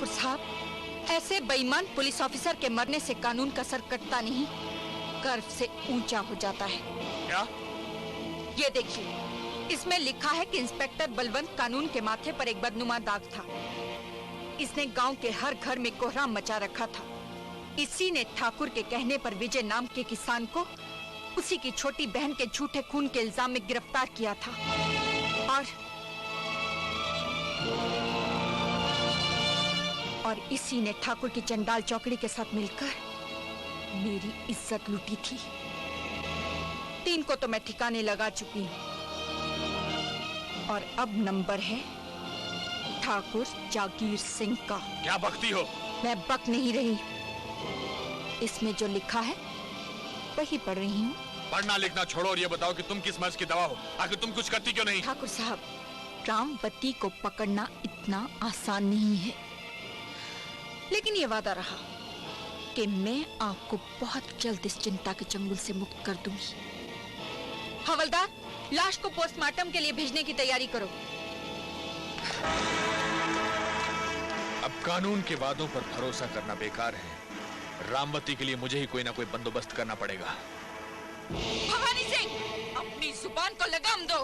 ठाकुर साहब, ऐसे बेईमान पुलिस ऑफिसर के मरने से कानून का सर कटता नहीं, गर्व से ऊंचा हो जाता है। क्या? ये देखिए, इसमें लिखा है कि इंस्पेक्टर बलवंत कानून के माथे पर एक बदनुमा दाग था। इसने गांव के हर घर में कोहराम मचा रखा था। इसी ने ठाकुर के कहने पर विजय नाम के किसान को उसी की छोटी बहन के झूठे खून के इल्जाम में गिरफ्तार किया था। और इसी ने ठाकुर की चंडाल चौकड़ी के साथ मिलकर मेरी इज्जत लूटी थी। 3 को तो मैं ठिकाने लगा चुकी हूँ और अब नंबर है ठाकुर जागीर सिंह का। क्या बकती हो? मैं बक नहीं रही, इसमें जो लिखा है वही पढ़ रही हूँ। पढ़ना लिखना छोड़ो और ये बताओ कि तुम किस मर्ज की दवा हो? आखिर तुम कुछ करती क्यों नहीं? ठाकुर साहब, रामवती को पकड़ना इतना आसान नहीं है, लेकिन ये वादा रहा कि मैं आपको बहुत जल्द इस चिंता के चंगुल से मुक्त कर दूंगी। हवलदार, लाश को पोस्टमार्टम के लिए भेजने की तैयारी करो। अब कानून के वादों पर भरोसा करना बेकार है। रामवती के लिए मुझे ही कोई ना कोई बंदोबस्त करना पड़ेगा। भवानी सिंह, अपनी जुबान को लगाम दो।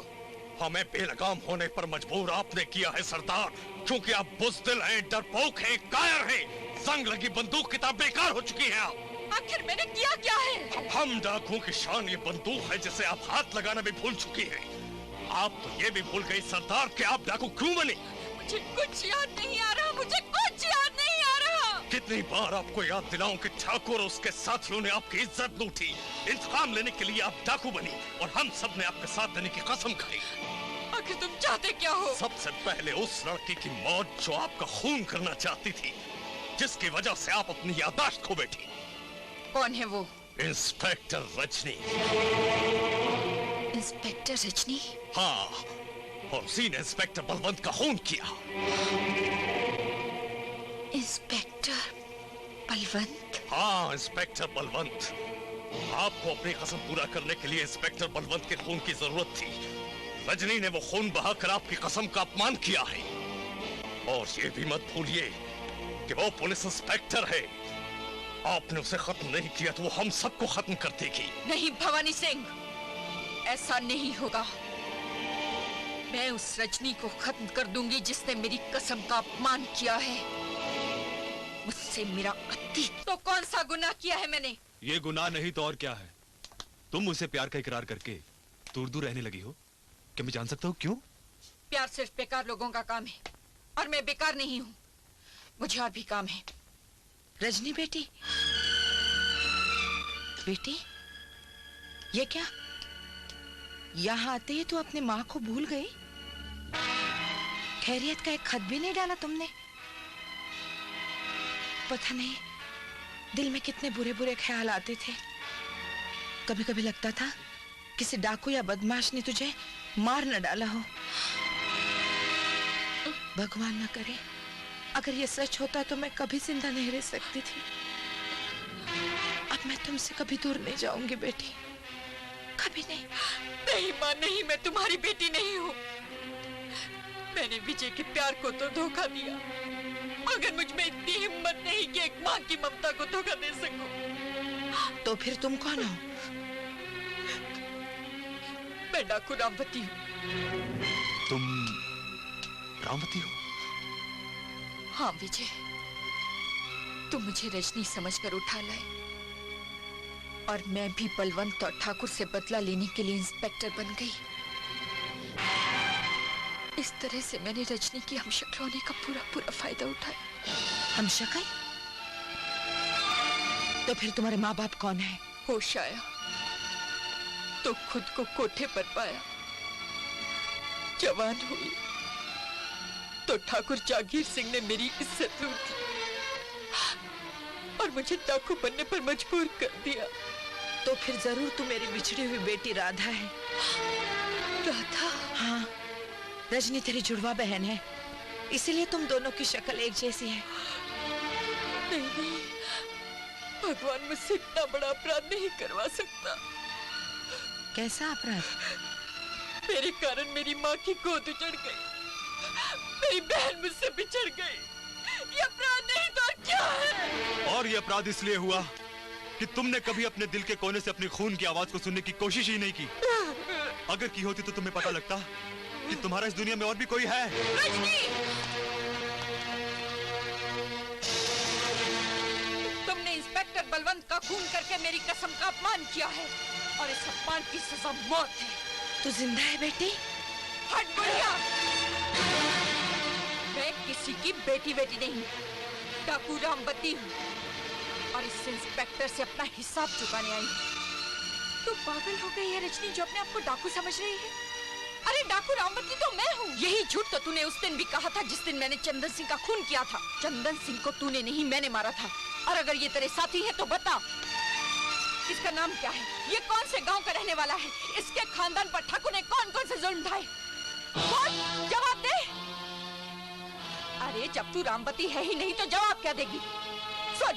हमें बेलगाम होने पर मजबूर आपने किया है सरदार, क्योंकि आप बुज़दिल हैं, डरपोक हैं, कायर हैं। जंग लगी बंदूक की तरह बेकार हो चुकी हैं आप। आखिर मैंने किया क्या है? हम डाकुओं की शान ये बंदूक है जिसे आप हाथ लगाना भी भूल चुकी हैं। आप तो ये भी भूल गई सरदार कि आप डाकू क्यों बने। मुझे कुछ याद नहीं आ रहा, मुझे कुछ याद नहीं आ रहा। कितनी बार आपको याद दिलाऊं कि ठाकुर और उसके साथियों ने आपकी इज्जत लूटी, इंतकाम लेने के लिए आप डाकू बनी और हम सब ने आपके साथ देने की कसम खाई। आखिर तुम चाहते क्या हो? सबसे पहले उस लड़की की मौत जो आपका खून करना चाहती थी, जिसकी वजह से आप अपनी याददाश्त खो बैठी। कौन है वो? इंस्पेक्टर रजनी। इंस्पेक्टर रजनी? हाँ, और उसी ने इंस्पेक्टर बलवंत का खून किया। इंस्पेक्टर बलवंत? हाँ, इंस्पेक्टर बलवंत। आपको अपनी कसम पूरा करने के लिए इंस्पेक्टर बलवंत के खून की जरूरत थी। रजनी ने वो खून बहाकर आपकी कसम का अपमान किया है। और ये भी मत भूलिए कि वो पुलिस इंस्पेक्टर है। आपने उसे खत्म नहीं किया तो वो हम सबको खत्म कर देगी। नहीं भवानी सिंह, ऐसा नहीं होगा। मैं उस रजनी को खत्म कर दूंगी जिसने मेरी कसम का अपमान किया है। मुझसे मेरा अतीत। तो कौन सा गुनाह किया है मैंने? ये गुनाह नहीं तो और क्या है? तुम मुझसे प्यार का इकरार करके दूर दूर रहने लगी हो। क्या मैं जान सकता हूँ क्यों? प्यार सिर्फ बेकार लोगों का काम है और मैं बेकार नहीं हूँ। मुझे और भी काम है। रजनी बेटी, बेटी, ये क्या? यहाँ आते ही तो अपने माँ को भूल गई। खैरियत का एक खत भी नहीं डाला तुमने। पता नहीं दिल में कितने बुरे बुरे ख्याल आते थे। कभी कभी लगता था किसी डाकू या बदमाश ने तुझे मार न डाला हो। भगवान न करे अगर ये सच होता तो मैं कभी जिंदा नहीं रह सकती थी। अब मैं तुमसे कभी दूर नहीं जाऊंगी बेटी, कभी नहीं। नहीं माँ, नहीं, मैं तुम्हारी बेटी नहीं हूँ। मैंने विजय के प्यार को तो धोखा दिया, मगर मुझ में इतनी हिम्मत नहीं कि एक माँ की ममता को धोखा दे सकूं। तो फिर तुम कौन हो? मैं डाकू रामवती हूँ। तुम रामवती हो? हाँ विजय, तुम मुझे रजनी समझकर उठा लाए और मैं भी बलवंत और ठाकुर से बदला लेने के लिए इंस्पेक्टर बन गई। इस तरह से मैंने रजनी की हमशक्ल होने का पूरा पूरा फायदा उठाया। हमशक्ल? तो फिर तुम्हारे माँ बाप कौन है? होश आया तो खुद को कोठे पर पाया, जवान हुई तो ठाकुर जागीर सिंह ने मेरी इज्जत लूटी और मुझे डाकू बनने पर मजबूर कर दिया। तो फिर जरूर तू मेरी बिछड़ी हुई बेटी राधा है। राधा? हाँ, रजनी तेरी जुड़वा बहन है, इसीलिए तुम दोनों की शक्ल एक जैसी है। नहीं नहीं, भगवान मुझसे इतना बड़ा अपराध नहीं करवा सकता। कैसा अपराध? मेरे कारण मेरी माँ की गोद उजड़ गई, मेरी बहन मुझसे बिछड़ गई। ये अपराध अपराध इसलिए हुआ कि तुमने कभी अपने दिल के कोने से अपनी खून की आवाज को सुनने की कोशिश ही नहीं की। अगर की होती तो तुम्हें पता लगता कि तुम्हारा इस दुनिया में और भी कोई है। तुमने इंस्पेक्टर बलवंत का खून करके मेरी कसम का अपमान किया है और इस अपमान की सजा मौत है। तू जिंदा है बेटी? हट बुढ़िया! मैं किसी की बेटी नहीं, डाकू रामवती हूँ और इस इंस्पेक्टर से अपना हिसाब चुकाने आई हूँ। तू पागल हो गई है रजनी, जो अपने आप को डाकू समझ रही है? अरे डाकू रामवती तो मैं हूँ। यही झूठ तो तूने उस दिन भी कहा था जिस दिन मैंने चंदन सिंह का खून किया था। चंदन सिंह को तूने नहीं, मैंने मारा था। और अगर ये तेरे साथी है तो बता, इसका नाम क्या है? ये कौन से गांव का रहने वाला है? इसके खानदान पर ठाकुर ने कौन कौन से जुल्म ढाए? कौन? जवाब दे। अरे जब तू रामवती है ही नहीं तो जवाब क्या देगी? सुन,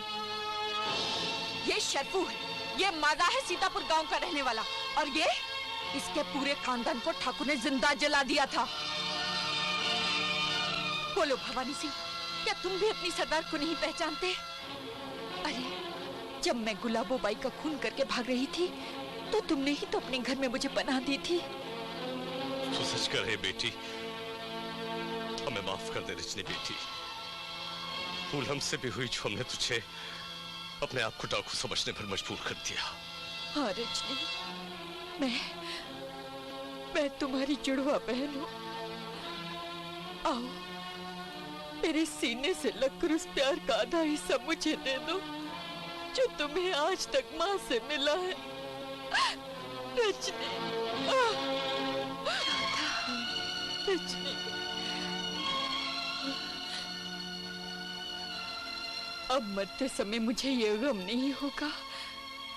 ये शरफू है, ये मादा है सीतापुर गांव का रहने वाला, और ये इसके पूरे खानदान को ठाकुर ने जिंदा जला दिया था। बोलो भवानी सिंह, क्या तुम भी अपनी सरदार को नहीं पहचानते? अरे जब मैं गुलाबो बाई का खून करके भाग रही थी तो तुमने ही तो अपने घर में मुझे पनाह दी थी। तो सच कर रहे बेटी, हमें माफ कर दे रजनी बेटी। भूल हमसे भी हुई जो हमने तुझे अपने आप को डाकू समझने पर मजबूर कर दिया। हाँ रजनी, मैं तुम्हारी जुड़वा बहन हूँ। आओ, मेरे सीने से लगकर उस प्यार का आधा हिस्सा मुझे दे दो जो तुम्हें आज तक माँ से मिला है। रजनी, रजनी, अब मरते समय मुझे ये गम नहीं होगा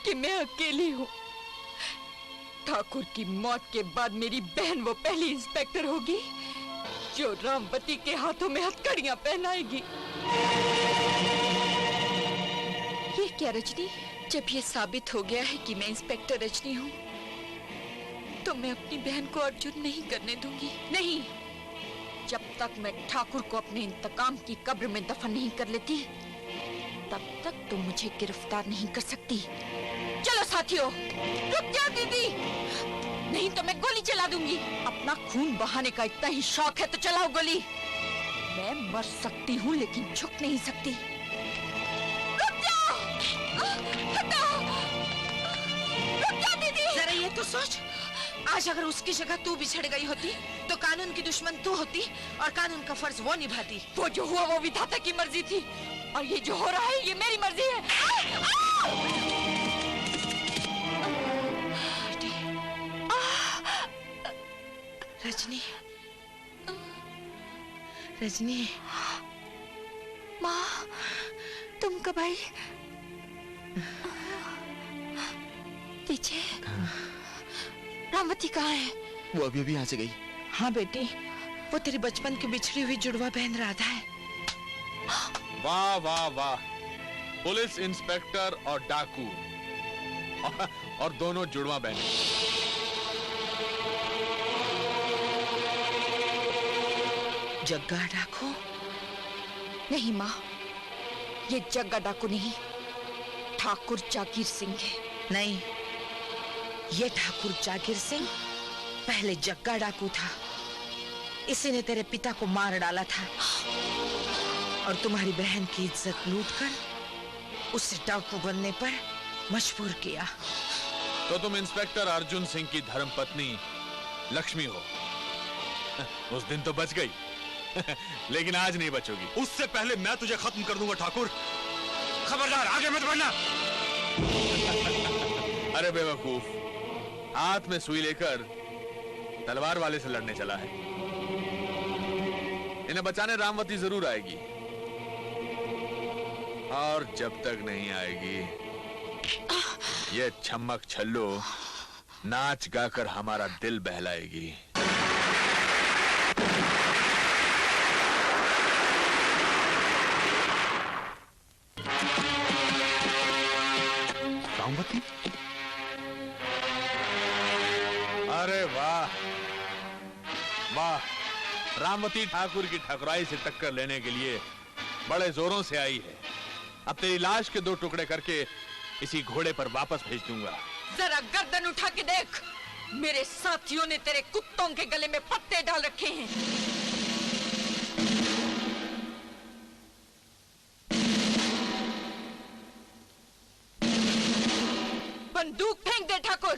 कि मैं अकेली हूँ। ठाकुर की मौत के बाद मेरी बहन वो पहली इंस्पेक्टर होगी जो रामवती के हाथों में हथकड़ियां पहनाएगी। ये क्या रजनी? जब ये साबित हो गया है कि मैं इंस्पेक्टर रजनी हूँ तो मैं अपनी बहन को अर्जुन नहीं करने दूंगी। नहीं, जब तक मैं ठाकुर को अपने इंतकाम की कब्र में दफन नहीं कर लेती तब तक तुम मुझे गिरफ्तार नहीं कर सकती। चलो साथियों, रुक जाओ दीदी, नहीं तो मैं गोली चला दूंगी। अपना खून बहाने का इतना ही शौक है तो चलाओ गोली। मैं मर सकती हूँ लेकिन झुक नहीं सकती। रुक जाओ, हटाओ, रुक जाओ दीदी। जरा ये तो सोच, आज अगर उसकी जगह तू बिछड़ गई होती तो कानून की दुश्मन तू होती और कानून का फर्ज वो निभाती। वो जो हुआ वो विधाता की मर्जी थी और ये जो हो रहा है ये मेरी मर्जी है। रजनी, रजनी, माँ, तुम कब आई? पीछे रामवती कहाँ है? वो अभी अभी यहाँ से गई। हाँ बेटी, वो तेरी बचपन की बिछड़ी हुई जुड़वा बहन राधा है। वाह वाह वाह, पुलिस इंस्पेक्टर और डाकू और दोनों जुड़वा बहन। जग्गा डाकू? नहीं माँ, ये जग्गा डाकू नहीं, ठाकुर जागीर सिंह है। नहीं, ये ठाकुर जागीर सिंह पहले जग्गा डाकू था। इसी ने तेरे पिता को मार डाला था और तुम्हारी बहन की इज्जत लूटकर उसे डाकू बनने पर मजबूर किया। तो तुम इंस्पेक्टर अर्जुन सिंह की धर्मपत्नी लक्ष्मी हो। उस दिन तो बच गई लेकिन आज नहीं बचोगी। उससे पहले मैं तुझे खत्म कर दूंगा ठाकुर। खबरदार, आगे मत बढ़ना। अरे बेवकूफ, हाथ में सुई लेकर तलवार वाले से लड़ने चला है। इन्हें बचाने रामवती जरूर आएगी और जब तक नहीं आएगी ये छम्मक छल्लो नाच गाकर हमारा दिल बहलाएगी। रामवती? अरे वाह वाह, रामवती ठाकुर की ठकुराई से टक्कर लेने के लिए बड़े जोरों से आई है। अब तेरी लाश के 2 टुकड़े करके इसी घोड़े पर वापस भेज दूंगा। जरा गर्दन उठा के देख, मेरे साथियों ने तेरे कुत्तों के गले में पत्ते डाल रखे हैं। बंदूक फेंक दे ठाकुर।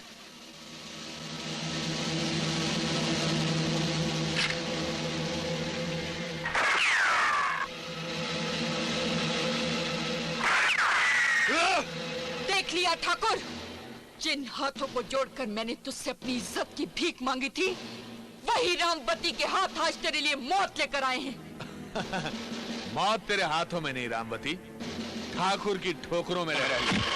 देख लिया ठाकुर, जिन हाथों को जोड़कर मैंने तुझसे अपनी इज्जत की भीख मांगी थी, वही रामवती के हाथ आज तेरे लिए मौत लेकर आए हैं। मौत तेरे हाथों में नहीं रामवती, ठाकुर की ठोकरों में रह रही है।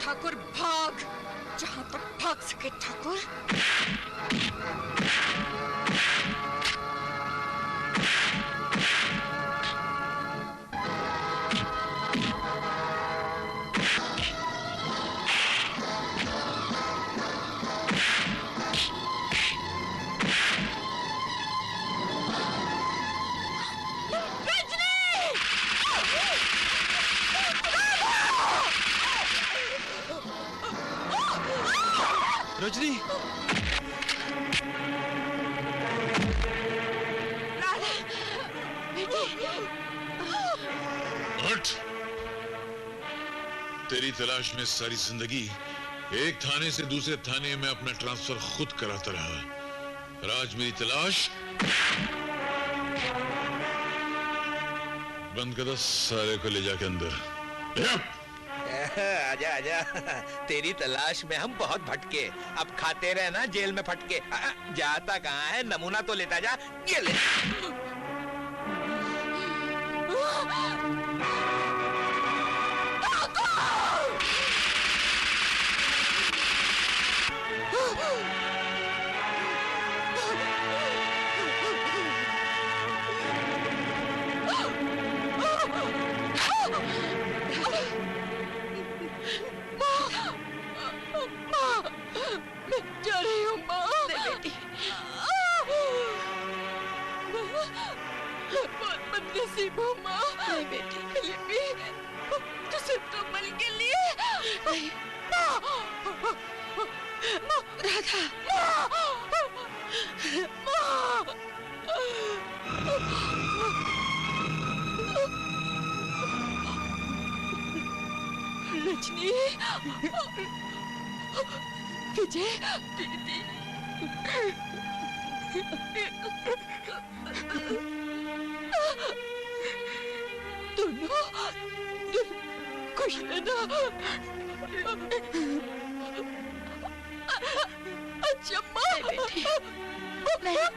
ठाकुर भाग, जहां तक भाग सके ठाकुर। हट। तेरी तलाश में सारी जिंदगी एक थाने से दूसरे थाने में अपना ट्रांसफर खुद कराता रहा, और आज मेरी तलाश बंद कर दो, सारे को ले जाके अंदर। आजा आजा, तेरी तलाश में हम बहुत भटके, अब खाते रहे ना जेल में फटके। जाता कहाँ है, नमूना तो लेता जा। ये ले। नहीं बेटी, फिलिपी, तुझे तो मल के लिए नहीं। राधा, रजनी, विजय, दीदी, दोनों खुश रहना। अच्छा माँ, बेटी, नहीं।